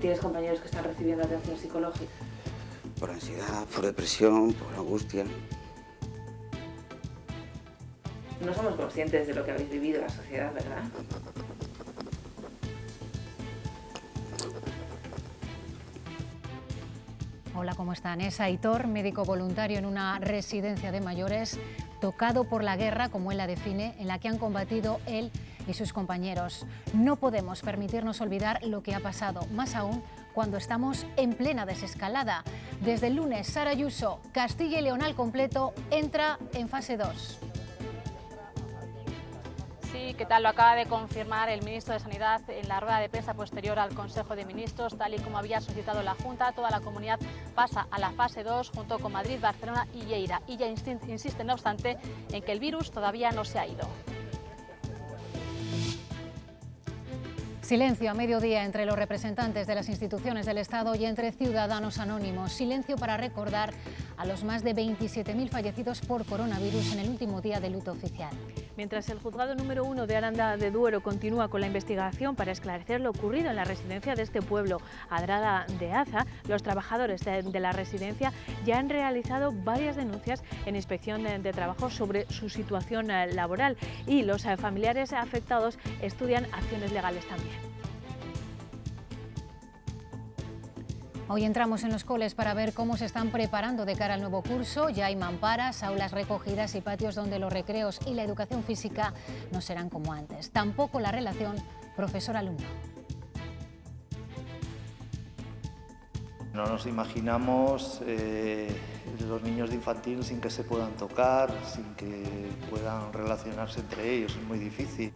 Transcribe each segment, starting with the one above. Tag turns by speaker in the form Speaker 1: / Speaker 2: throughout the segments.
Speaker 1: ¿Tienes compañeros que están recibiendo atención psicológica?
Speaker 2: Por ansiedad, por depresión, por angustia.
Speaker 1: No somos conscientes de lo que habéis vivido en la sociedad, ¿verdad?
Speaker 3: Hola, ¿cómo están? Es Aitor, médico voluntario en una residencia de mayores, tocado por la guerra, como él la define, en la que han combatido él y sus compañeros. No podemos permitirnos olvidar lo que ha pasado, más aún cuando estamos en plena desescalada. Desde el lunes, Sara Ayuso, Castilla y León al completo, entra en fase 2.
Speaker 4: Sí, ¿qué tal? Lo acaba de confirmar el ministro de Sanidad en la rueda de prensa posterior al Consejo de Ministros, tal y como había solicitado la Junta. Toda la comunidad pasa a la fase 2 junto con Madrid, Barcelona y Lleida. Y ya insiste, no obstante, en que el virus todavía no se ha ido.
Speaker 3: Silencio a mediodía entre los representantes de las instituciones del Estado y entre ciudadanos anónimos. Silencio para recordar a los más de 27.000 fallecidos por coronavirus en el último día de luto oficial.
Speaker 5: Mientras el juzgado número 1 de Aranda de Duero continúa con la investigación para esclarecer lo ocurrido en la residencia de este pueblo, Adrada de Aza, los trabajadores de la residencia ya han realizado varias denuncias en inspección de trabajo sobre su situación laboral y los familiares afectados estudian acciones legales también.
Speaker 3: Hoy entramos en los coles para ver cómo se están preparando de cara al nuevo curso. Ya hay mamparas, aulas recogidas y patios donde los recreos y la educación física no serán como antes. Tampoco la relación profesor-alumno.
Speaker 6: No nos imaginamos los niños de infantil sin que se puedan tocar, sin que puedan relacionarse entre ellos, es muy difícil.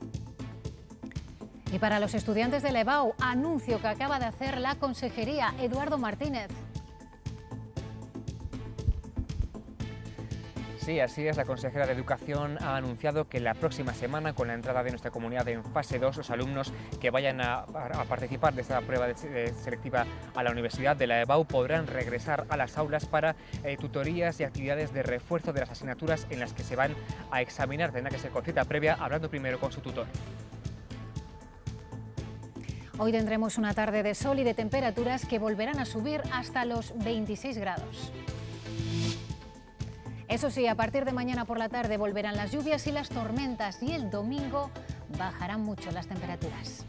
Speaker 3: Y para los estudiantes de la EBAU, anuncio que acaba de hacer la Consejería, Eduardo Martínez.
Speaker 7: Sí, así es. La consejera de Educación ha anunciado que la próxima semana, con la entrada de nuestra comunidad en fase 2, los alumnos que vayan a participar de esta prueba selectiva a la Universidad de la EBAU podrán regresar a las aulas para tutorías y actividades de refuerzo de las asignaturas en las que se van a examinar. Tendrá que ser con cita previa, hablando primero con su tutor.
Speaker 3: Hoy tendremos una tarde de sol y de temperaturas que volverán a subir hasta los 26 grados. Eso sí, a partir de mañana por la tarde volverán las lluvias y las tormentas y el domingo bajarán mucho las temperaturas.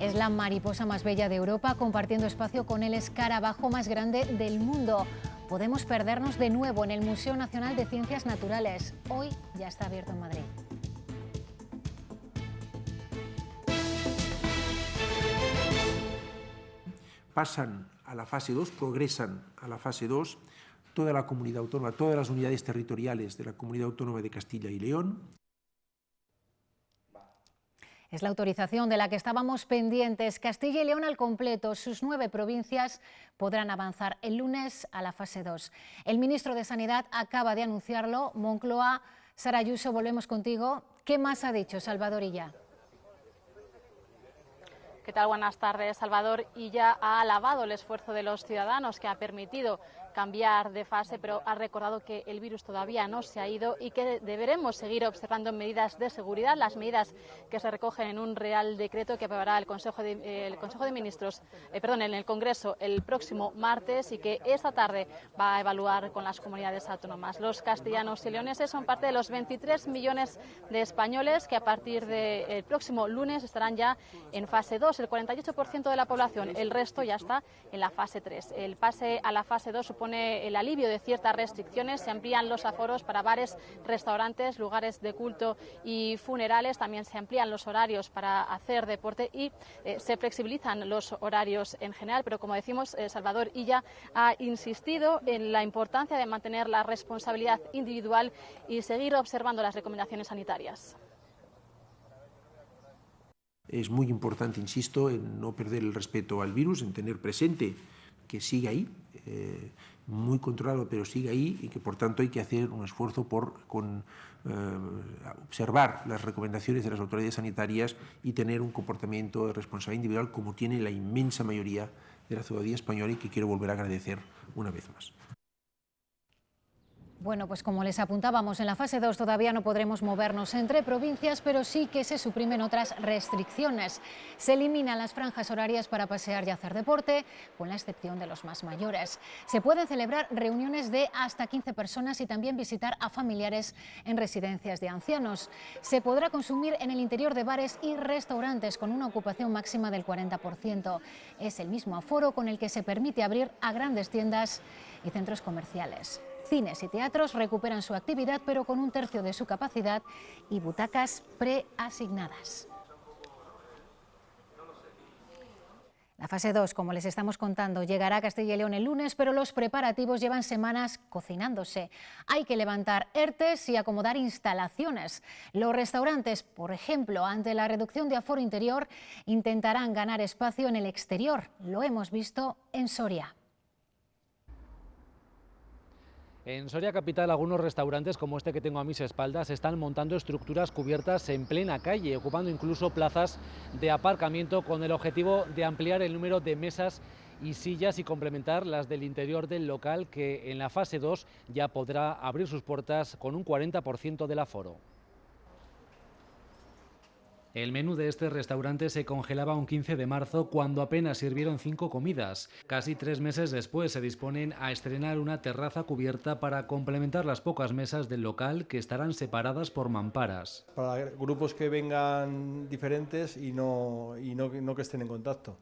Speaker 3: Es la mariposa más bella de Europa, compartiendo espacio con el escarabajo más grande del mundo. Podemos perdernos de nuevo en el Museo Nacional de Ciencias Naturales. Hoy ya está abierto en Madrid.
Speaker 8: Pasan a la fase 2, progresan a la fase 2 toda la comunidad autónoma, todas las unidades territoriales de la Comunidad Autónoma de Castilla y León.
Speaker 3: Es la autorización de la que estábamos pendientes. Castilla y León al completo, sus 9 provincias podrán avanzar el lunes a la fase 2. El ministro de Sanidad acaba de anunciarlo. Moncloa, Sara Ayuso, volvemos contigo. ¿Qué más ha dicho Salvador Illa?
Speaker 4: ¿Qué tal? Buenas tardes. Salvador Illa ha alabado el esfuerzo de los ciudadanos que ha permitido cambiar de fase, pero ha recordado que el virus todavía no se ha ido y que deberemos seguir observando medidas de seguridad, las medidas que se recogen en un Real Decreto que aprobará el Consejo de Ministros, en el Congreso el próximo martes y que esta tarde va a evaluar con las comunidades autónomas. Los castellanos y leoneses son parte de los 23 millones de españoles que a partir del próximo lunes estarán ya en fase 2, el 48% de la población, el resto ya está en la fase 3. El pase a la fase 2 supone el alivio de ciertas restricciones, se amplían los aforos para bares, restaurantes, lugares de culto y funerales, también se amplían los horarios para hacer deporte y se flexibilizan los horarios en general, pero como decimos, Salvador Illa ha insistido en la importancia de mantener la responsabilidad individual y seguir observando las recomendaciones sanitarias.
Speaker 8: Es muy importante, insisto, en no perder el respeto al virus, en tener presente que sigue ahí, muy controlado, pero sigue ahí y que por tanto hay que hacer un esfuerzo por observar las recomendaciones de las autoridades sanitarias y tener un comportamiento de responsabilidad individual como tiene la inmensa mayoría de la ciudadanía española y que quiero volver a agradecer una vez más.
Speaker 3: Bueno, pues como les apuntábamos, en la fase 2 todavía no podremos movernos entre provincias, pero sí que se suprimen otras restricciones. Se eliminan las franjas horarias para pasear y hacer deporte, con la excepción de los más mayores. Se pueden celebrar reuniones de hasta 15 personas y también visitar a familiares en residencias de ancianos. Se podrá consumir en el interior de bares y restaurantes con una ocupación máxima del 40%. Es el mismo aforo con el que se permite abrir a grandes tiendas y centros comerciales. Cines y teatros recuperan su actividad, pero con un tercio de su capacidad y butacas preasignadas. La fase 2, como les estamos contando, llegará a Castilla y León el lunes, pero los preparativos llevan semanas cocinándose. Hay que levantar ERTEs y acomodar instalaciones. Los restaurantes, por ejemplo, ante la reducción de aforo interior, intentarán ganar espacio en el exterior. Lo hemos visto en Soria.
Speaker 9: En Soria capital, algunos restaurantes como este que tengo a mis espaldas están montando estructuras cubiertas en plena calle, ocupando incluso plazas de aparcamiento con el objetivo de ampliar el número de mesas y sillas y complementar las del interior del local, que en la fase 2 ya podrá abrir sus puertas con un 40% del aforo. El menú de este restaurante se congelaba un 15 de marzo cuando apenas sirvieron 5 comidas. Casi 3 meses después se disponen a estrenar una terraza cubierta para complementar las pocas mesas del local, que estarán separadas por mamparas.
Speaker 10: Para grupos que vengan diferentes y no que estén en contacto.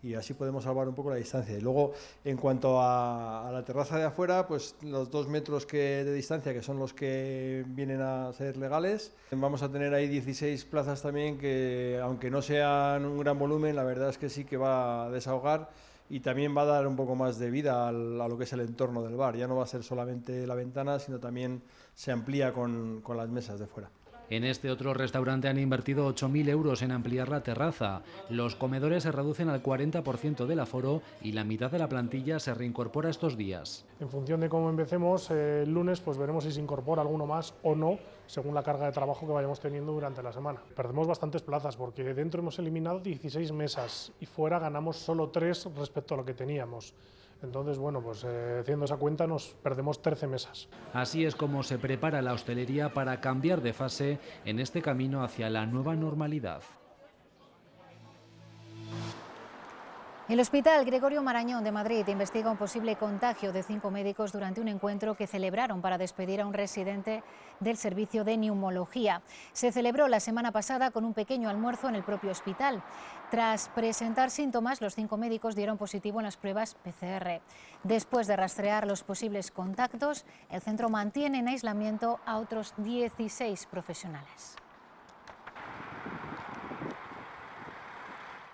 Speaker 10: Y así podemos salvar un poco la distancia. Y luego, en cuanto a la terraza de afuera, pues los 2 metros de distancia, que son los que vienen a ser legales. Vamos a tener ahí 16 plazas también, que aunque no sean un gran volumen, la verdad es que sí que va a desahogar y también va a dar un poco más de vida a lo que es el entorno del bar. Ya no va a ser solamente la ventana, sino también se amplía con las mesas de fuera.
Speaker 9: En este otro restaurante han invertido 8.000 euros en ampliar la terraza. Los comedores se reducen al 40% del aforo y la mitad de la plantilla se reincorpora estos días.
Speaker 11: En función de cómo empecemos el lunes, pues veremos si se incorpora alguno más o no, según la carga de trabajo que vayamos teniendo durante la semana. Perdemos bastantes plazas porque dentro hemos eliminado 16 mesas y fuera ganamos solo 3 respecto a lo que teníamos. Entonces, bueno, pues haciendo esa cuenta nos perdemos 13 mesas.
Speaker 9: Así es como se prepara la hostelería para cambiar de fase en este camino hacia la nueva normalidad.
Speaker 3: El Hospital Gregorio Marañón de Madrid investiga un posible contagio de 5 médicos durante un encuentro que celebraron para despedir a un residente del servicio de neumología. Se celebró la semana pasada con un pequeño almuerzo en el propio hospital. Tras presentar síntomas, los 5 médicos dieron positivo en las pruebas PCR. Después de rastrear los posibles contactos, el centro mantiene en aislamiento a otros 16 profesionales.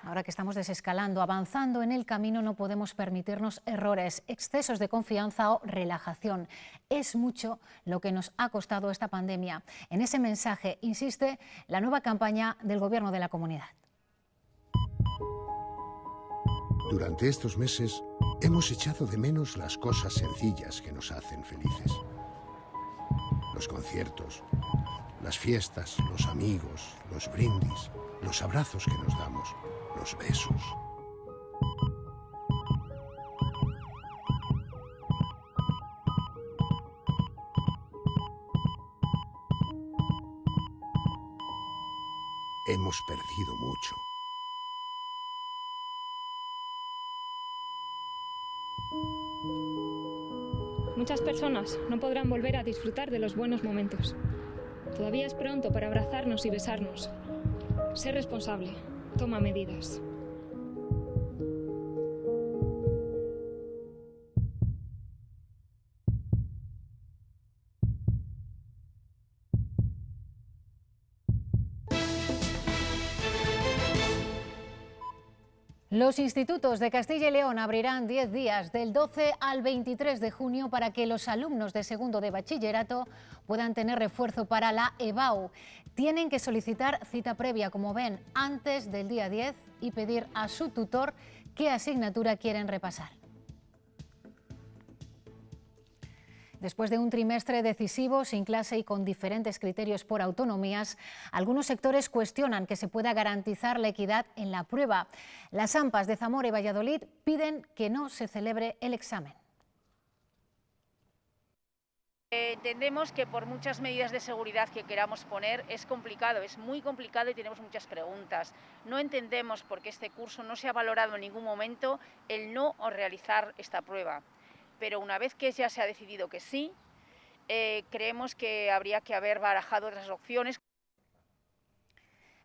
Speaker 3: Ahora que estamos desescalando, avanzando en el camino, no podemos permitirnos errores, excesos de confianza o relajación. Es mucho lo que nos ha costado esta pandemia. En ese mensaje insiste la nueva campaña del Gobierno de la Comunidad.
Speaker 12: Durante estos meses hemos echado de menos las cosas sencillas que nos hacen felices. Los conciertos, las fiestas, los amigos, los brindis, los abrazos que nos damos, los besos. Hemos perdido mucho.
Speaker 13: Muchas personas no podrán volver a disfrutar de los buenos momentos. Todavía es pronto para abrazarnos y besarnos. Sé responsable. Toma medidas.
Speaker 3: Los institutos de Castilla y León abrirán 10 días, del 12 al 23 de junio, para que los alumnos de segundo de bachillerato puedan tener refuerzo para la EBAU. Tienen que solicitar cita previa, como ven, antes del día 10 y pedir a su tutor qué asignatura quieren repasar. Después de un trimestre decisivo, sin clase y con diferentes criterios por autonomías, algunos sectores cuestionan que se pueda garantizar la equidad en la prueba. Las AMPAs de Zamora y Valladolid piden que no se celebre el examen.
Speaker 14: Entendemos que por muchas medidas de seguridad que queramos poner es complicado, es muy complicado y tenemos muchas preguntas. No entendemos por qué este curso no se ha valorado en ningún momento el no realizar esta prueba. Pero una vez que ya se ha decidido que sí, creemos que habría que haber barajado otras opciones.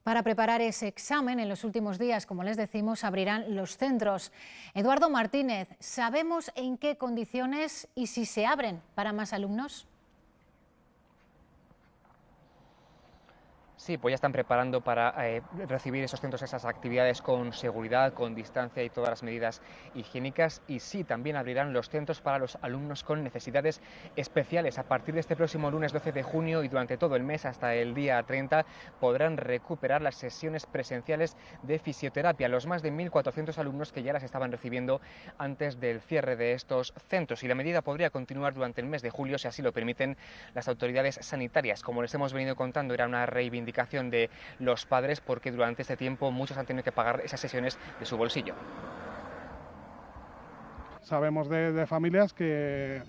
Speaker 3: Para preparar ese examen, en los últimos días, como les decimos, abrirán los centros. Eduardo Martínez, ¿sabemos en qué condiciones y si se abren para más alumnos?
Speaker 7: Sí, pues ya están preparando para recibir esos centros, esas actividades con seguridad, con distancia y todas las medidas higiénicas. Y sí, también abrirán los centros para los alumnos con necesidades especiales. A partir de este próximo lunes 12 de junio y durante todo el mes hasta el día 30 podrán recuperar las sesiones presenciales de fisioterapia. Los más de 1.400 alumnos que ya las estaban recibiendo antes del cierre de estos centros. Y la medida podría continuar durante el mes de julio si así lo permiten las autoridades sanitarias. Como les hemos venido contando, era una reivindicación de los padres porque durante este tiempo muchos han tenido que pagar esas sesiones de su bolsillo.
Speaker 15: Sabemos de familias que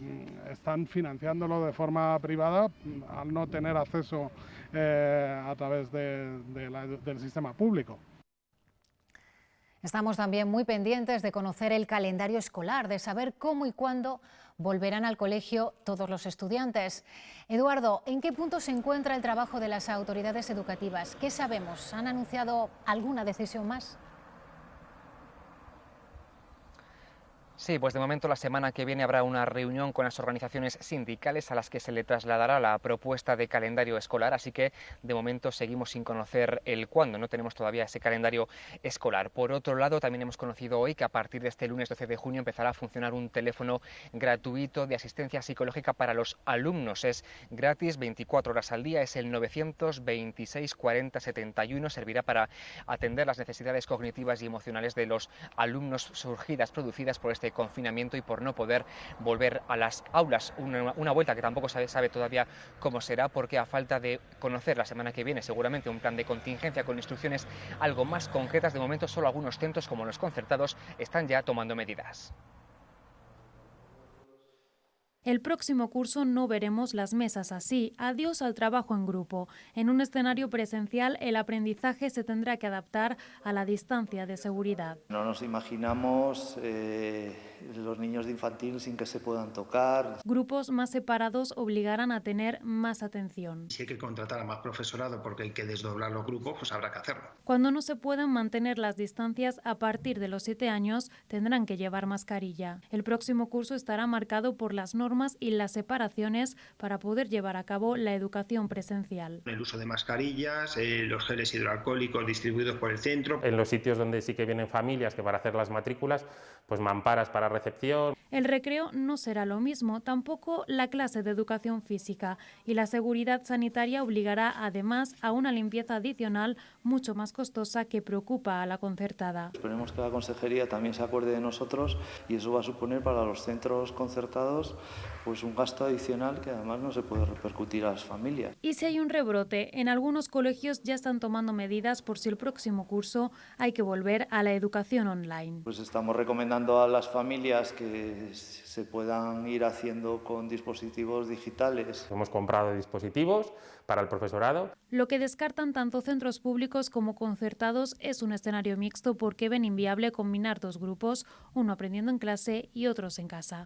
Speaker 15: están financiándolo de forma privada al no tener acceso a través del sistema público.
Speaker 3: Estamos también muy pendientes de conocer el calendario escolar, de saber cómo y cuándo volverán al colegio todos los estudiantes. Eduardo, ¿en qué punto se encuentra el trabajo de las autoridades educativas? ¿Qué sabemos? ¿Han anunciado alguna decisión más?
Speaker 7: Sí, pues de momento la semana que viene habrá una reunión con las organizaciones sindicales a las que se le trasladará la propuesta de calendario escolar, así que de momento seguimos sin conocer el cuándo, no tenemos todavía ese calendario escolar. Por otro lado, también hemos conocido hoy que a partir de este lunes 12 de junio empezará a funcionar un teléfono gratuito de asistencia psicológica para los alumnos. Es gratis, 24 horas al día, es el 926 40 71, servirá para atender las necesidades cognitivas y emocionales de los alumnos producidas por este confinamiento y por no poder volver a las aulas. Una vuelta que tampoco sabe todavía cómo será, porque a falta de conocer la semana que viene seguramente un plan de contingencia con instrucciones algo más concretas, de momento solo algunos centros como los concertados están ya tomando medidas.
Speaker 16: El próximo curso no veremos las mesas así. Adiós al trabajo en grupo. En un escenario presencial, el aprendizaje se tendrá que adaptar a la distancia de seguridad.
Speaker 6: No nos imaginamos los niños de infantil sin que se puedan tocar.
Speaker 16: Grupos más separados obligarán a tener más atención.
Speaker 17: Si hay que contratar a más profesorado porque hay que desdoblar los grupos, pues habrá que hacerlo.
Speaker 16: Cuando no se puedan mantener las distancias, a partir de los 7 años tendrán que llevar mascarilla. El próximo curso estará marcado por las normas y las separaciones para poder llevar a cabo la educación presencial.
Speaker 17: El uso de mascarillas, los geles hidroalcohólicos distribuidos por el centro.
Speaker 18: En los sitios donde sí que vienen familias que para hacer las matrículas, pues mamparas para recepción.
Speaker 16: El recreo no será lo mismo, tampoco la clase de educación física, y la seguridad sanitaria obligará además a una limpieza adicional mucho más costosa que preocupa a la concertada.
Speaker 6: Esperemos que la consejería también se acuerde de nosotros y eso va a suponer para los centros concertados pues un gasto adicional que además no se puede repercutir a las familias.
Speaker 16: Y si hay un rebrote, en algunos colegios ya están tomando medidas por si el próximo curso hay que volver a la educación online.
Speaker 6: Pues estamos recomendando a las familias que se puedan ir haciendo con dispositivos digitales.
Speaker 18: Hemos comprado dispositivos para el profesorado.
Speaker 16: Lo que descartan tanto centros públicos como concertados es un escenario mixto porque ven inviable combinar dos grupos, uno aprendiendo en clase y otros en casa.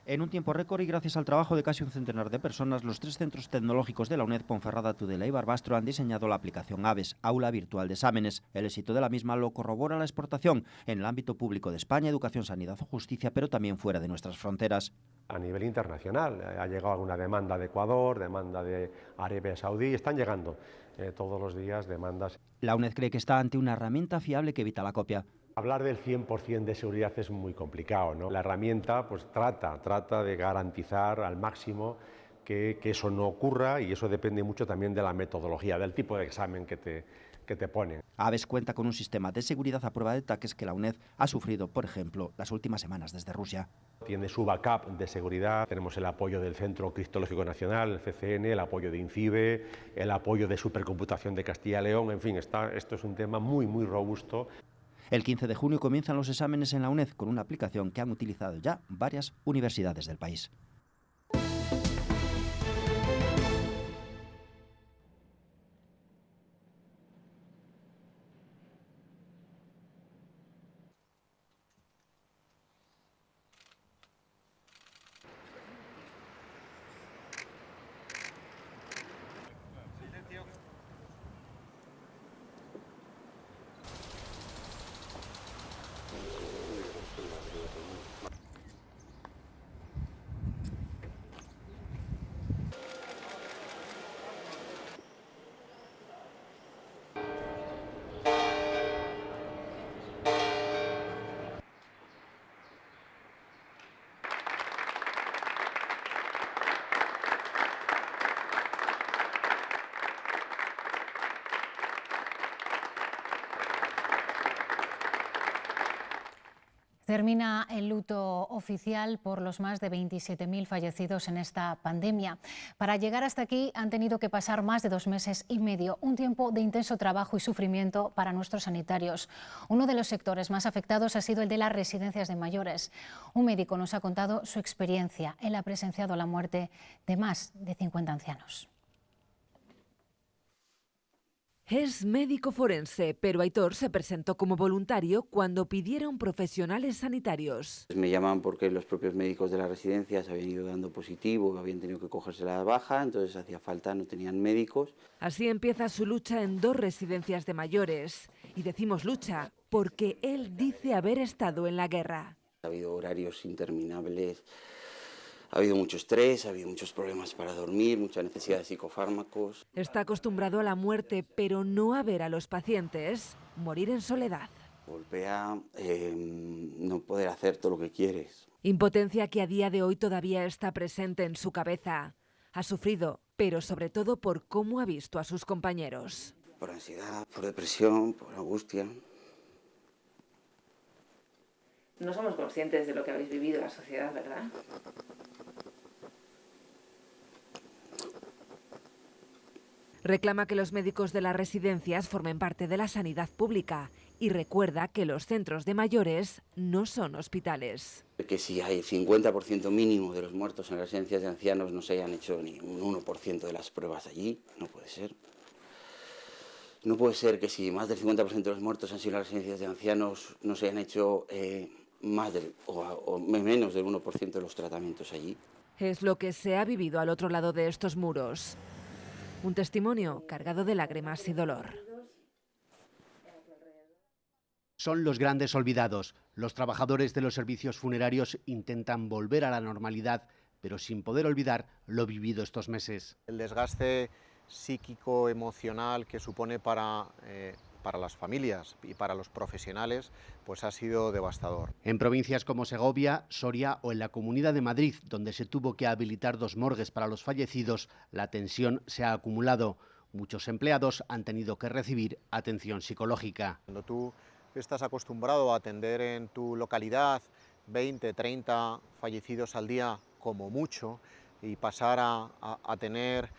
Speaker 19: En un tiempo récord y gracias al trabajo de casi un centenar de personas, los 3 centros tecnológicos de la UNED, Ponferrada, Tudela y Barbastro han diseñado la aplicación AVES, Aula Virtual de Exámenes. El éxito de la misma lo corrobora la exportación en el ámbito público de España, educación, sanidad o justicia, pero también fuera de nuestras fronteras.
Speaker 20: A nivel internacional, ha llegado alguna demanda de Ecuador, demanda de Arabia Saudí, están llegando todos los días demandas.
Speaker 19: La UNED cree que está ante una herramienta fiable que evita la copia.
Speaker 20: Hablar del 100% de seguridad es muy complicado, ¿no? La herramienta pues trata de garantizar al máximo que eso no ocurra, y eso depende mucho también de la metodología, del tipo de examen que te ponen.
Speaker 19: AVES cuenta con un sistema de seguridad a prueba de ataques que la UNED ha sufrido, por ejemplo, las últimas semanas desde Rusia.
Speaker 20: Tiene su backup de seguridad, tenemos el apoyo del Centro Criptológico Nacional, el CCN, el apoyo de INCIBE, el apoyo de Supercomputación de Castilla y León, en fin, esto es un tema muy robusto.
Speaker 19: El 15 de junio comienzan los exámenes en la UNED con una aplicación que han utilizado ya varias universidades del país.
Speaker 3: Termina el luto oficial por los más de 27.000 fallecidos en esta pandemia. Para llegar hasta aquí han tenido que pasar más de 2 meses y medio, un tiempo de intenso trabajo y sufrimiento para nuestros sanitarios. Uno de los sectores más afectados ha sido el de las residencias de mayores. Un médico nos ha contado su experiencia. Él ha presenciado la muerte de más de 50 ancianos.
Speaker 21: Es médico forense, pero Aitor se presentó como voluntario cuando pidieron profesionales sanitarios.
Speaker 2: Me llaman porque los propios médicos de las residencias habían ido dando positivo, habían tenido que cogerse la baja, entonces hacía falta, no tenían médicos.
Speaker 21: Así empieza su lucha en 2 residencias de mayores. Y decimos lucha porque él dice haber estado en la guerra.
Speaker 2: Ha habido horarios interminables. Ha habido mucho estrés, ha habido muchos problemas para dormir, mucha necesidad de psicofármacos.
Speaker 21: Está acostumbrado a la muerte, pero no a ver a los pacientes morir en soledad.
Speaker 2: Golpea no poder hacer todo lo que quieres.
Speaker 21: Impotencia que a día de hoy todavía está presente en su cabeza. Ha sufrido, pero sobre todo por cómo ha visto a sus compañeros.
Speaker 2: Por ansiedad, por depresión, por angustia.
Speaker 1: No somos conscientes de lo que habéis vivido en la sociedad, ¿verdad?
Speaker 21: Reclama que los médicos de las residencias formen parte de la sanidad pública y recuerda que los centros de mayores no son hospitales.
Speaker 2: Que si hay 50% mínimo de los muertos en las residencias de ancianos no se hayan hecho ni un 1% de las pruebas allí, no puede ser. No puede ser que si más del 50% de los muertos han sido en las residencias de ancianos no se hayan hecho menos del 1% de los tratamientos allí.
Speaker 21: Es lo que se ha vivido al otro lado de estos muros. Un testimonio cargado de lágrimas y dolor.
Speaker 22: Son los grandes olvidados. Los trabajadores de los servicios funerarios intentan volver a la normalidad, pero sin poder olvidar lo vivido estos meses.
Speaker 23: El desgaste psíquico, emocional que supone para las familias y para los profesionales, pues ha sido devastador.
Speaker 22: En provincias como Segovia, Soria o en la Comunidad de Madrid, donde se tuvo que habilitar 2 morgues para los fallecidos, la tensión se ha acumulado. Muchos empleados han tenido que recibir atención psicológica.
Speaker 23: Cuando tú estás acostumbrado a atender en tu localidad 20, 30 fallecidos al día como mucho y pasar a tener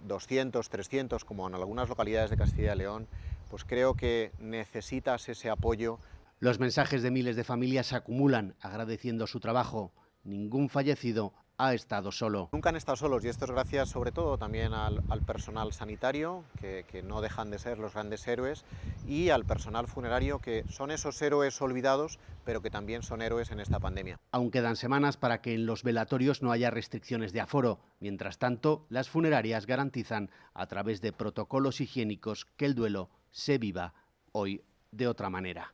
Speaker 23: 200, 300 como en algunas localidades de Castilla y León, pues creo que necesitas ese apoyo.
Speaker 22: Los mensajes de miles de familias se acumulan agradeciendo su trabajo. Ningún fallecido ha estado solo.
Speaker 23: Nunca han estado solos y esto es gracias sobre todo también al personal sanitario, que no dejan de ser los grandes héroes, y al personal funerario, que son esos héroes olvidados, pero que también son héroes en esta pandemia.
Speaker 22: Aún quedan semanas para que en los velatorios no haya restricciones de aforo. Mientras tanto, las funerarias garantizan, a través de protocolos higiénicos, que el duelo se viva hoy de otra manera.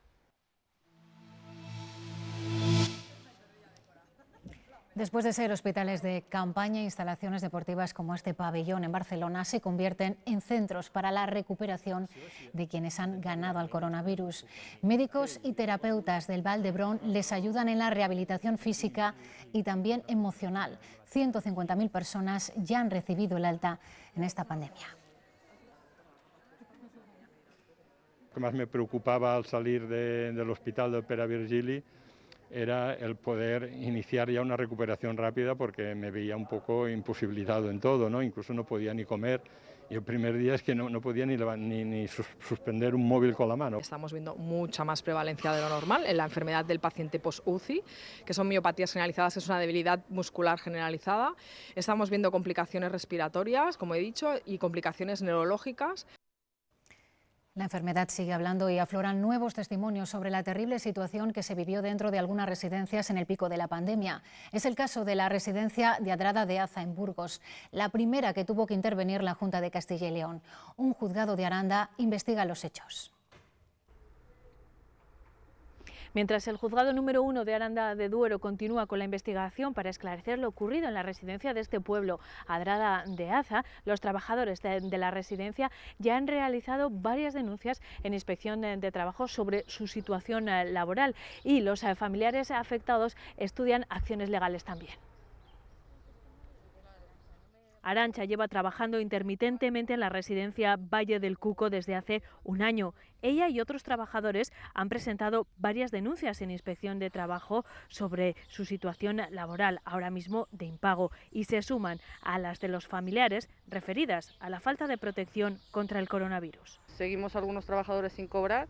Speaker 3: Después de ser hospitales de campaña, instalaciones deportivas como este pabellón en Barcelona se convierten en centros para la recuperación de quienes han ganado al coronavirus. Médicos y terapeutas del Vall d'Hebron les ayudan en la rehabilitación física y también emocional. 150.000 personas ya han recibido el alta en esta pandemia.
Speaker 24: Lo que más me preocupaba al salir del hospital de Pere Virgili era el poder iniciar ya una recuperación rápida, porque me veía un poco imposibilitado en todo, ¿no? Incluso no podía ni comer Y el primer día es que no podía ni suspender un móvil con la mano.
Speaker 4: Estamos viendo mucha más prevalencia de lo normal en la enfermedad del paciente post-UCI, que son miopatías generalizadas, que es una debilidad muscular generalizada. Estamos viendo complicaciones respiratorias, como he dicho, y complicaciones neurológicas.
Speaker 3: La enfermedad sigue hablando y afloran nuevos testimonios sobre la terrible situación que se vivió dentro de algunas residencias en el pico de la pandemia. Es el caso de la residencia de Adrada de Aza, en Burgos, la primera que tuvo que intervenir la Junta de Castilla y León. Un juzgado de Aranda investiga los hechos.
Speaker 5: Mientras el juzgado número 1 de Aranda de Duero continúa con la investigación para esclarecer lo ocurrido en la residencia de este pueblo, Adrada de Aza, los trabajadores de la residencia ya han realizado varias denuncias en inspección de trabajo sobre su situación laboral y los familiares afectados estudian acciones legales también. Arantxa lleva trabajando intermitentemente en la residencia Valle del Cuco desde hace un año. Ella y otros trabajadores han presentado varias denuncias en inspección de trabajo sobre su situación laboral, ahora mismo de impago, y se suman a las de los familiares referidas a la falta de protección contra el coronavirus.
Speaker 8: Seguimos algunos trabajadores sin cobrar.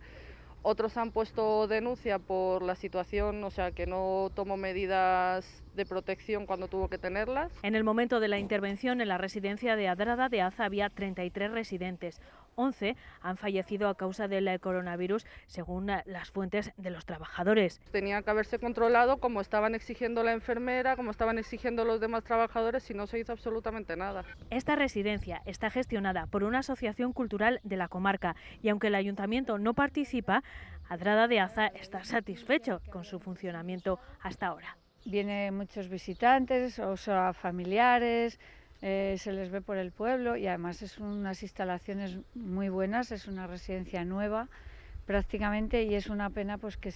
Speaker 8: Otros han puesto denuncia por la situación, o sea, que no tomó medidas de protección cuando tuvo que tenerlas.
Speaker 5: En el momento de la intervención en la residencia de Adrada de Aza había 33 residentes. 11 han fallecido a causa del coronavirus, según las fuentes de los trabajadores.
Speaker 8: Tenía que haberse controlado como estaban exigiendo la enfermera, como estaban exigiendo los demás trabajadores y no se hizo absolutamente nada.
Speaker 5: Esta residencia está gestionada por una asociación cultural de la comarca y aunque el ayuntamiento no participa, Adrada de Aza está satisfecho con su funcionamiento hasta ahora.
Speaker 10: Vienen muchos visitantes, o sea, familiares, se les ve por el pueblo y además es unas instalaciones muy buenas, es una residencia nueva prácticamente y es una pena pues que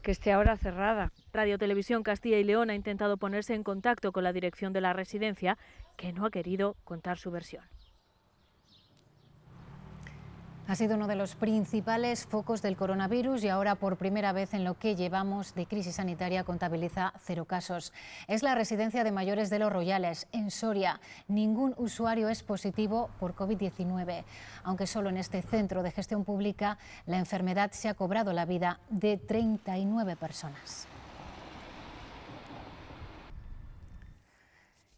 Speaker 10: esté ahora cerrada.
Speaker 5: Radio Televisión Castilla y León ha intentado ponerse en contacto con la dirección de la residencia, que no ha querido contar su versión.
Speaker 3: Ha sido uno de los principales focos del coronavirus y ahora por primera vez en lo que llevamos de crisis sanitaria contabiliza 0 casos. Es la residencia de mayores de Los Royales, en Soria. Ningún usuario es positivo por COVID-19, aunque solo en este centro de gestión pública la enfermedad se ha cobrado la vida de 39 personas.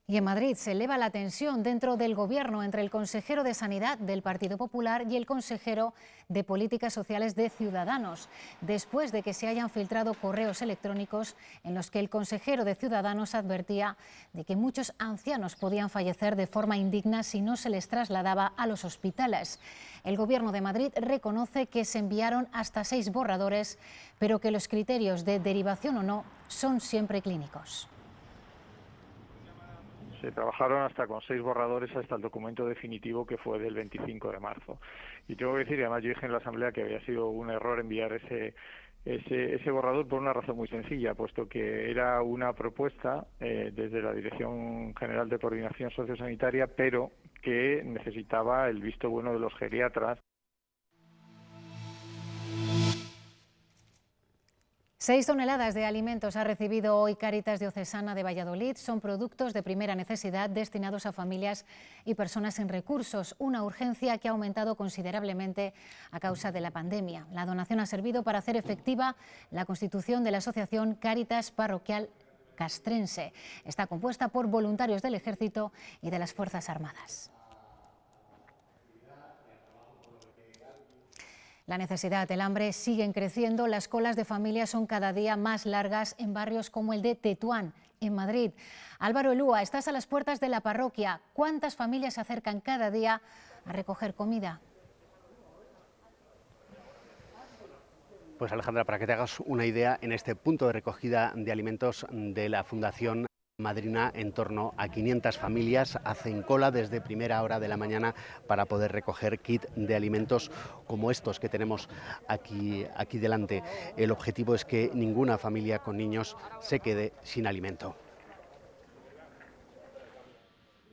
Speaker 3: Y en Madrid se eleva la tensión dentro del Gobierno entre el consejero de Sanidad del Partido Popular y el consejero de Políticas Sociales de Ciudadanos, después de que se hayan filtrado correos electrónicos en los que el consejero de Ciudadanos advertía de que muchos ancianos podían fallecer de forma indigna si no se les trasladaba a los hospitales. El Gobierno de Madrid reconoce que se enviaron hasta 6 borradores, pero que los criterios de derivación o no son siempre clínicos.
Speaker 24: Se trabajaron hasta con 6 borradores hasta el documento definitivo que fue del 25 de marzo. Y tengo que decir, y además yo dije en la Asamblea que había sido un error enviar ese borrador por una razón muy sencilla, puesto que era una propuesta desde la Dirección General de Coordinación Sociosanitaria, pero que necesitaba el visto bueno de los geriatras.
Speaker 3: 6 toneladas de alimentos ha recibido hoy Cáritas Diocesana de Valladolid. Son productos de primera necesidad destinados a familias y personas sin recursos, una urgencia que ha aumentado considerablemente a causa de la pandemia. La donación ha servido para hacer efectiva la constitución de la Asociación Cáritas Parroquial Castrense. Está compuesta por voluntarios del Ejército y de las Fuerzas Armadas. La necesidad, el hambre siguen creciendo. Las colas de familias son cada día más largas en barrios como el de Tetuán, en Madrid. Álvaro Elúa, estás a las puertas de la parroquia. ¿Cuántas familias se acercan cada día a recoger comida?
Speaker 22: Pues Alejandra, para que te hagas una idea, en este punto de recogida de alimentos de la Fundación Madrina, en torno a 500 familias hacen cola desde primera hora de la mañana para poder recoger kit de alimentos como estos que tenemos aquí delante. El objetivo es que ninguna familia con niños se quede sin alimento.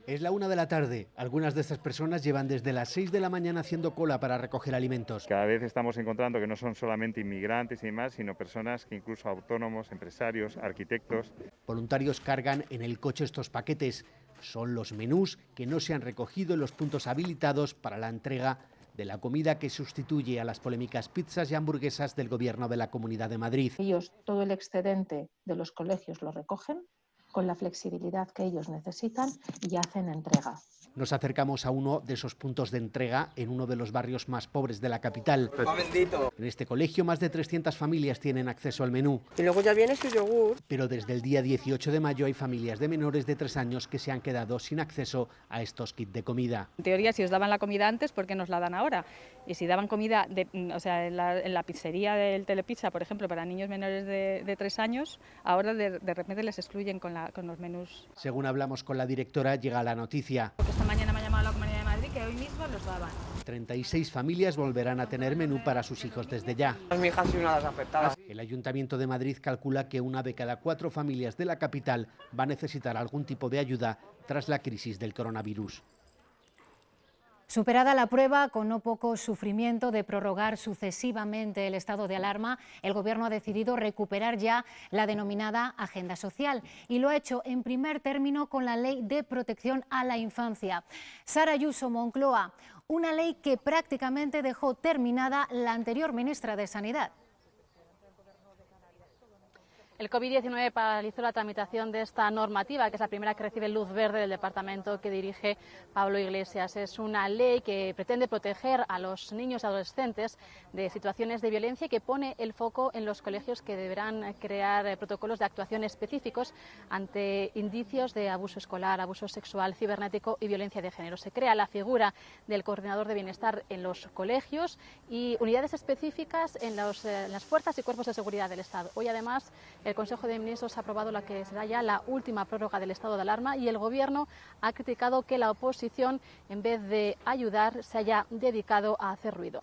Speaker 22: Es la 1 de la tarde. Algunas de estas personas llevan desde las 6 de la mañana haciendo cola para recoger alimentos.
Speaker 25: Cada vez estamos encontrando que no son solamente inmigrantes y demás, sino personas que incluso autónomos, empresarios, arquitectos.
Speaker 22: Voluntarios cargan en el coche estos paquetes. Son los menús que no se han recogido en los puntos habilitados para la entrega de la comida que sustituye a las polémicas pizzas y hamburguesas del Gobierno de la Comunidad de Madrid.
Speaker 9: Ellos todo el excedente de los colegios lo recogen con la flexibilidad que ellos necesitan y hacen entrega.
Speaker 22: Nos acercamos a uno de esos puntos de entrega en uno de los barrios más pobres de la capital. En este colegio más de 300 familias tienen acceso al menú.
Speaker 11: Y luego ya viene su yogur.
Speaker 22: Pero desde el día 18 de mayo hay familias de menores de 3 años que se han quedado sin acceso a estos kits de comida.
Speaker 12: En teoría, si os daban la comida antes, ¿por qué nos la dan ahora? Y si daban comida en la pizzería del Telepizza, por ejemplo, para niños menores de 3 años, ahora de repente les excluyen con los menús.
Speaker 22: Según hablamos con la directora, llega la noticia.
Speaker 12: Esta mañana me ha llamado la Comunidad de Madrid que hoy mismo los daban.
Speaker 22: 36 familias volverán a tener menú para sus hijos desde ya.
Speaker 11: Mi hija ha sido una de las afectadas.
Speaker 22: El Ayuntamiento de Madrid calcula que 1 de cada 4 familias de la capital va a necesitar algún tipo de ayuda tras la crisis del coronavirus.
Speaker 3: Superada la prueba, con no poco sufrimiento de prorrogar sucesivamente el estado de alarma, el Gobierno ha decidido recuperar ya la denominada Agenda Social y lo ha hecho en primer término con la Ley de Protección a la Infancia. Sara Ayuso, Moncloa, una ley que prácticamente dejó terminada la anterior ministra de Sanidad.
Speaker 13: El COVID-19 paralizó la tramitación de esta normativa, que es la primera que recibe luz verde del departamento que dirige Pablo Iglesias. Es una ley que pretende proteger a los niños y adolescentes de situaciones de violencia y que pone el foco en los colegios, que deberán crear protocolos de actuación específicos ante indicios de abuso escolar, abuso sexual, cibernético y violencia de género. Se crea la figura del coordinador de bienestar en los colegios y unidades específicas en las fuerzas y cuerpos de seguridad del Estado. Hoy, además, el Consejo de Ministros ha aprobado la que será ya la última prórroga del estado de alarma y el Gobierno ha criticado que la oposición, en vez de ayudar, se haya dedicado a hacer ruido.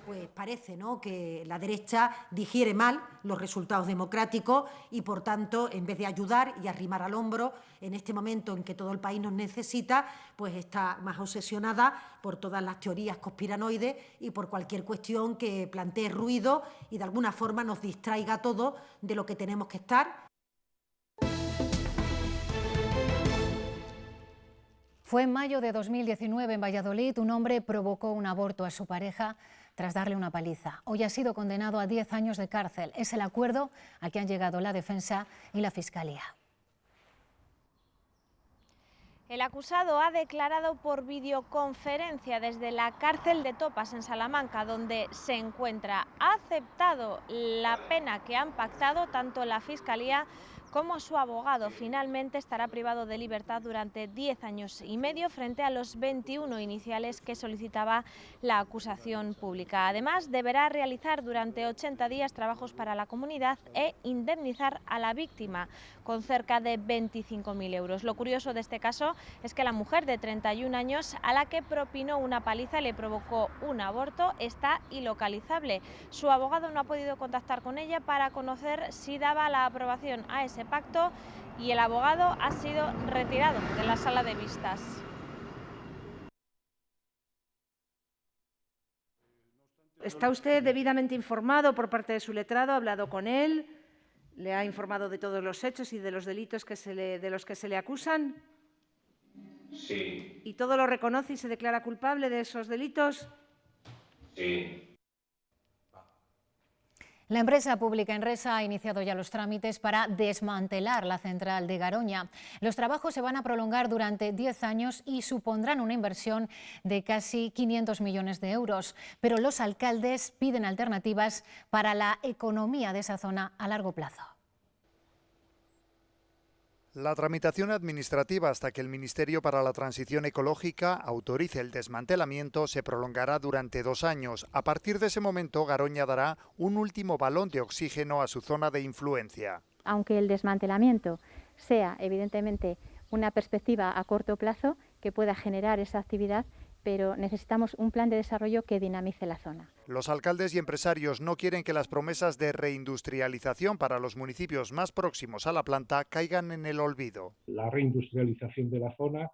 Speaker 14: Pues parece, ¿no?, que la derecha digiere mal los resultados democráticos y, por tanto, en vez de ayudar y arrimar al hombro en este momento en que todo el país nos necesita, pues está más obsesionada por todas las teorías conspiranoides y por cualquier cuestión que plantee ruido y de alguna forma nos distraiga a todos de lo que tenemos que estar.
Speaker 3: Fue en mayo de 2019 en Valladolid. Un hombre provocó un aborto a su pareja tras darle una paliza. Hoy ha sido condenado a 10 años de cárcel. Es el acuerdo al que han llegado la defensa y la fiscalía.
Speaker 26: El acusado ha declarado por videoconferencia desde la cárcel de Topas en Salamanca, donde se encuentra. Ha aceptado la pena que han pactado tanto la fiscalía como su abogado. Finalmente estará privado de libertad durante 10 años y medio frente a los 21 iniciales que solicitaba la acusación pública. Además, deberá realizar durante 80 días trabajos para la comunidad e indemnizar a la víctima con cerca de 25.000 euros. Lo curioso de este caso es que la mujer de 31 años, a la que propinó una paliza y le provocó un aborto, está ilocalizable. Su abogado no ha podido contactar con ella para conocer si daba la aprobación a ese pacto y el abogado ha sido retirado de la sala de vistas.
Speaker 27: ¿Está usted debidamente informado por parte de su letrado? ¿Ha hablado con él? ¿Le ha informado de todos los hechos y de los delitos de los que se le acusan?
Speaker 28: Sí.
Speaker 27: ¿Y todo lo reconoce y se declara culpable de esos delitos?
Speaker 28: Sí.
Speaker 3: La empresa pública Enresa ha iniciado ya los trámites para desmantelar la central de Garoña. Los trabajos se van a prolongar durante 10 años y supondrán una inversión de casi 500 millones de euros. Pero los alcaldes piden alternativas para la economía de esa zona a largo plazo.
Speaker 29: La tramitación administrativa hasta que el Ministerio para la Transición Ecológica autorice el desmantelamiento se prolongará durante 2 años. A partir de ese momento, Garoña dará un último balón de oxígeno a su zona de influencia.
Speaker 30: Aunque el desmantelamiento sea evidentemente una perspectiva a corto plazo que pueda generar esa actividad, pero necesitamos un plan de desarrollo que dinamice la zona.
Speaker 29: Los alcaldes y empresarios no quieren que las promesas de reindustrialización para los municipios más próximos a la planta caigan en el olvido.
Speaker 31: La reindustrialización de la zona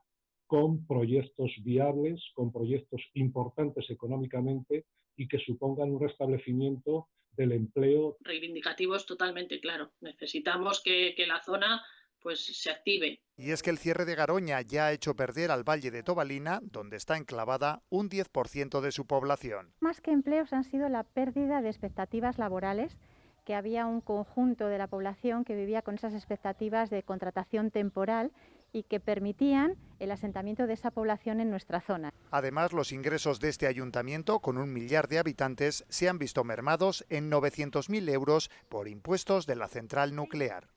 Speaker 31: con proyectos viables, con proyectos importantes económicamente y que supongan un restablecimiento del empleo.
Speaker 32: Reivindicativos totalmente, claro. Necesitamos que la zona
Speaker 1: pues se active.
Speaker 29: Y es que el cierre de Garoña ya ha hecho perder al Valle de Tobalina, donde está enclavada, un 10% de su población.
Speaker 30: Más que empleos han sido la pérdida de expectativas laborales, que había un conjunto de la población que vivía con esas expectativas de contratación temporal y que permitían el asentamiento de esa población en nuestra zona.
Speaker 29: Además, los ingresos de este ayuntamiento, con 1 millar de habitantes, se han visto mermados en 900.000 euros por impuestos de la central nuclear.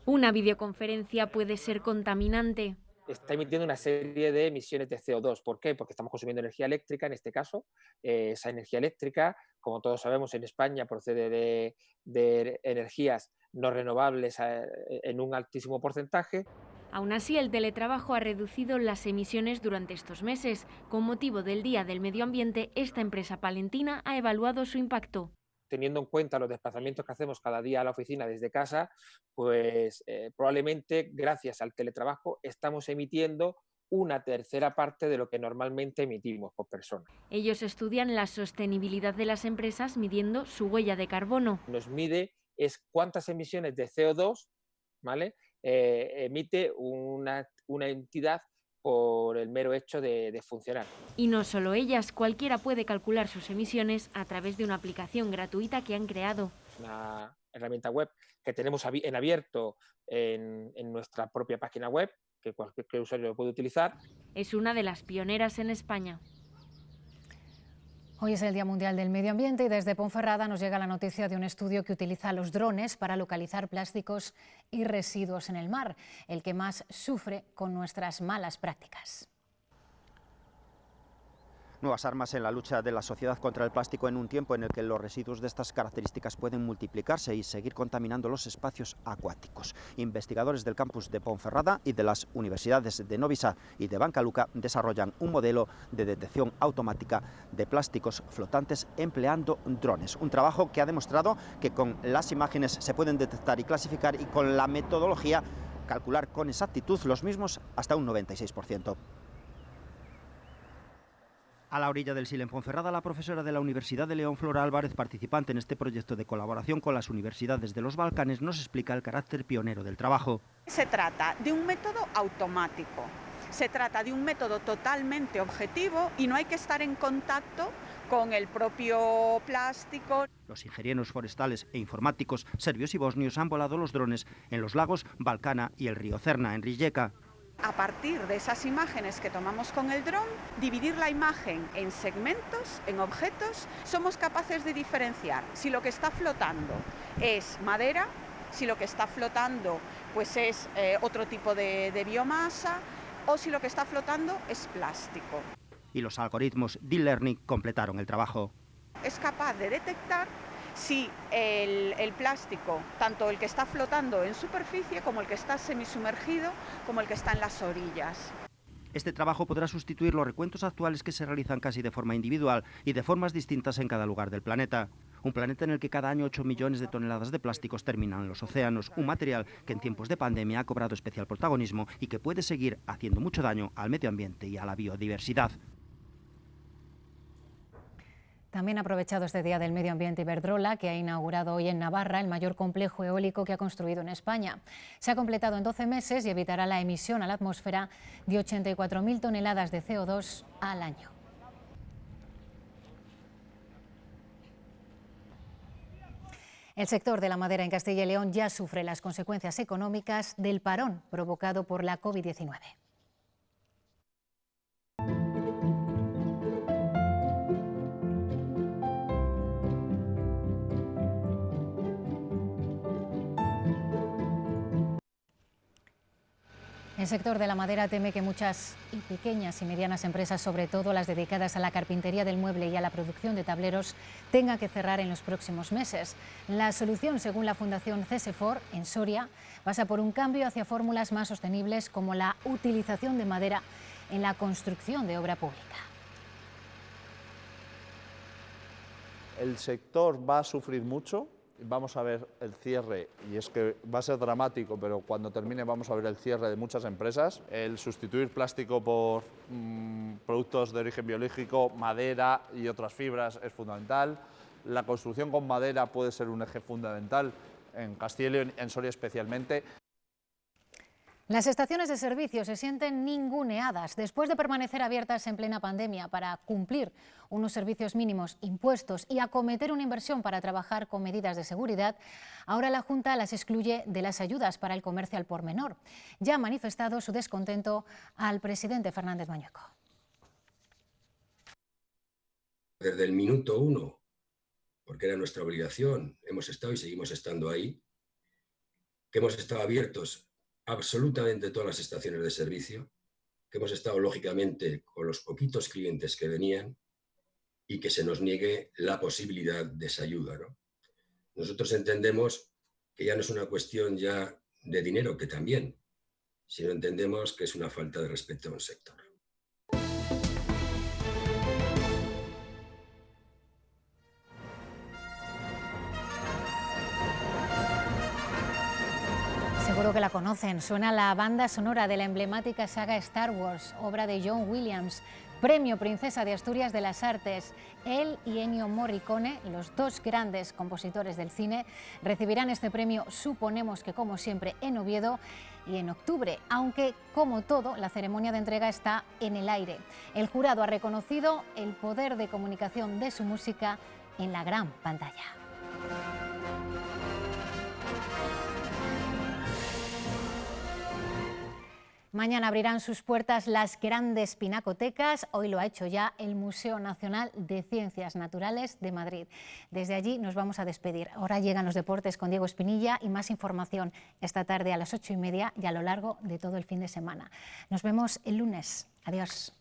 Speaker 2: Una videoconferencia puede ser contaminante.
Speaker 6: Está emitiendo una serie de emisiones de CO2. ¿Por qué? Porque estamos consumiendo energía eléctrica, en este caso. Esa energía eléctrica, como todos sabemos, en España procede de energías no renovables en un altísimo porcentaje.
Speaker 2: Aún así, el teletrabajo ha reducido las emisiones durante estos meses. Con motivo del Día del Medio Ambiente, esta empresa palentina ha evaluado su impacto.
Speaker 6: Teniendo en cuenta los desplazamientos que hacemos cada día a la oficina desde casa, pues probablemente gracias al teletrabajo estamos emitiendo una tercera parte de lo que normalmente emitimos por persona.
Speaker 2: Ellos estudian la sostenibilidad de las empresas midiendo su huella de carbono.
Speaker 6: Nos mide es cuántas emisiones de CO2, ¿vale? Emite una entidad por el mero hecho de funcionar.
Speaker 2: Y no solo ellas, cualquiera puede calcular sus emisiones a través de una aplicación gratuita que han creado.
Speaker 6: Una herramienta web que tenemos en abierto en nuestra propia página web, que cualquier usuario lo puede utilizar.
Speaker 2: Es una de las pioneras en España.
Speaker 3: Hoy es el Día Mundial del Medio Ambiente y desde Ponferrada nos llega la noticia de un estudio que utiliza los drones para localizar plásticos y residuos en el mar, el que más sufre con nuestras malas prácticas.
Speaker 7: Nuevas armas en la lucha de la sociedad contra el plástico en un tiempo en el que los residuos de estas características pueden multiplicarse y seguir contaminando los espacios acuáticos. Investigadores del campus de Ponferrada y de las universidades de Novi Sad y de Bancaluca desarrollan un modelo de detección automática de plásticos flotantes empleando drones. Un trabajo que ha demostrado que con las imágenes se pueden detectar y clasificar y con la metodología calcular con exactitud los mismos hasta un 96%. A la orilla del Sil en Ponferrada, la profesora de la Universidad de León, Flora Álvarez, participante en este proyecto de colaboración con las universidades de los Balcanes, nos explica el carácter pionero del trabajo.
Speaker 15: Se trata de un método automático, se trata de un método totalmente objetivo y no hay que estar en contacto con el propio plástico.
Speaker 7: Los ingenieros forestales e informáticos serbios y bosnios han volado los drones en los lagos Balcana y el río Cerna, en Rijeka.
Speaker 15: A partir de esas imágenes que tomamos con el dron, dividir la imagen en segmentos, en objetos, somos capaces de diferenciar si lo que está flotando es madera, si lo que está flotando pues es otro tipo de biomasa o si lo que está flotando es plástico.
Speaker 7: Y los algoritmos Deep Learning completaron el trabajo.
Speaker 15: Es capaz de detectar si el plástico, tanto el que está flotando en superficie como el que está semisumergido, como el que está en las orillas.
Speaker 7: Este trabajo podrá sustituir los recuentos actuales que se realizan casi de forma individual y de formas distintas en cada lugar del planeta. Un planeta en el que cada año 8 millones de toneladas de plásticos terminan en los océanos, un material que en tiempos de pandemia ha cobrado especial protagonismo y que puede seguir haciendo mucho daño al medio ambiente y a la biodiversidad.
Speaker 3: También ha aprovechado este Día del Medio Ambiente Iberdrola, que ha inaugurado hoy en Navarra el mayor complejo eólico que ha construido en España. Se ha completado en 12 meses y evitará la emisión a la atmósfera de 84.000 toneladas de CO2 al año. El sector de la madera en Castilla y León ya sufre las consecuencias económicas del parón provocado por la COVID-19. El sector de la madera teme que muchas y pequeñas y medianas empresas, sobre todo las dedicadas a la carpintería del mueble y a la producción de tableros, tengan que cerrar en los próximos meses. La solución, según la Fundación CESEFOR, en Soria, pasa por un cambio hacia fórmulas más sostenibles como la utilización de madera en la construcción de obra pública.
Speaker 16: El sector va a sufrir mucho. Vamos a ver el cierre, y es que va a ser dramático, pero cuando termine vamos a ver el cierre de muchas empresas. El sustituir plástico por productos de origen biológico, madera y otras fibras es fundamental. La construcción con madera puede ser un eje fundamental en Castilla y León, en Soria especialmente.
Speaker 3: Las estaciones de servicio se sienten ninguneadas. Después de permanecer abiertas en plena pandemia para cumplir unos servicios mínimos impuestos y acometer una inversión para trabajar con medidas de seguridad, ahora la Junta las excluye de las ayudas para el comercio al por menor. Ya ha manifestado su descontento al presidente Fernández Mañueco.
Speaker 1: Desde el minuto 1, porque era nuestra obligación, hemos estado y seguimos estando ahí, que hemos estado abiertos absolutamente todas las estaciones de servicio, que hemos estado lógicamente con los poquitos clientes que venían y que se nos niegue la posibilidad de esa ayuda, ¿no? Nosotros entendemos que ya no es una cuestión ya de dinero, que también, sino entendemos que es una falta de respeto a un sector.
Speaker 3: Seguro que la conocen, suena la banda sonora de la emblemática saga Star Wars, obra de John Williams, premio Princesa de Asturias de las Artes. Él y Ennio Morricone, los dos grandes compositores del cine, recibirán este premio, suponemos que como siempre, en Oviedo y en octubre, aunque como todo, la ceremonia de entrega está en el aire. El jurado ha reconocido el poder de comunicación de su música en la gran pantalla. Mañana abrirán sus puertas las grandes pinacotecas. Hoy lo ha hecho ya el Museo Nacional de Ciencias Naturales de Madrid. Desde allí nos vamos a despedir. Ahora llegan los deportes con Diego Espinilla y más información esta tarde a las 8:30 y a lo largo de todo el fin de semana. Nos vemos el lunes. Adiós.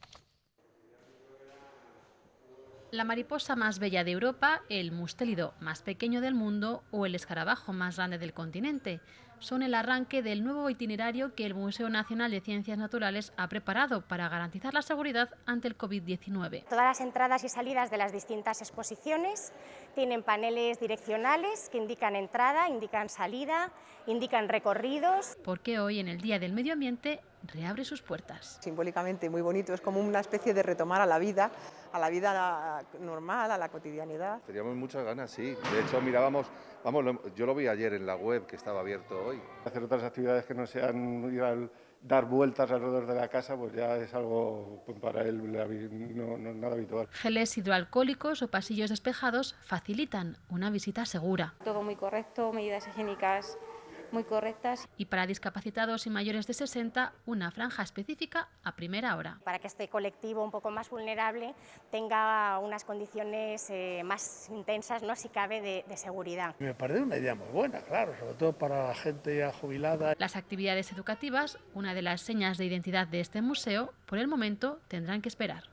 Speaker 13: La mariposa más bella de Europa, el mustélido más pequeño del mundo o el escarabajo más grande del continente son el arranque del nuevo itinerario que el Museo Nacional de Ciencias Naturales ha preparado para garantizar la seguridad ante el COVID-19.
Speaker 4: Todas las entradas y salidas de las distintas exposiciones tienen paneles direccionales que indican entrada, indican salida, indican recorridos.
Speaker 13: Porque hoy, en el Día del Medio Ambiente, reabre sus puertas.
Speaker 11: Simbólicamente muy bonito, es como una especie de retomar a la vida normal, a la cotidianidad.
Speaker 5: Teníamos muchas ganas, sí. De hecho, mirábamos, yo lo vi ayer en la web que estaba abierto hoy.
Speaker 8: Hacer otras actividades que no sean ir a dar vueltas alrededor de la casa, pues ya es algo para él no nada habitual.
Speaker 13: Geles hidroalcohólicos o pasillos despejados facilitan una visita segura.
Speaker 4: Todo muy correcto, medidas higiénicas muy correctas.
Speaker 13: Y para discapacitados y mayores de 60, una franja específica a primera hora.
Speaker 4: Para que este colectivo un poco más vulnerable tenga unas condiciones más intensas, ¿no?, si cabe, de seguridad.
Speaker 8: Me parece una idea muy buena, claro, sobre todo para la gente ya jubilada.
Speaker 13: Las actividades educativas, una de las señas de identidad de este museo, por el momento tendrán que esperar.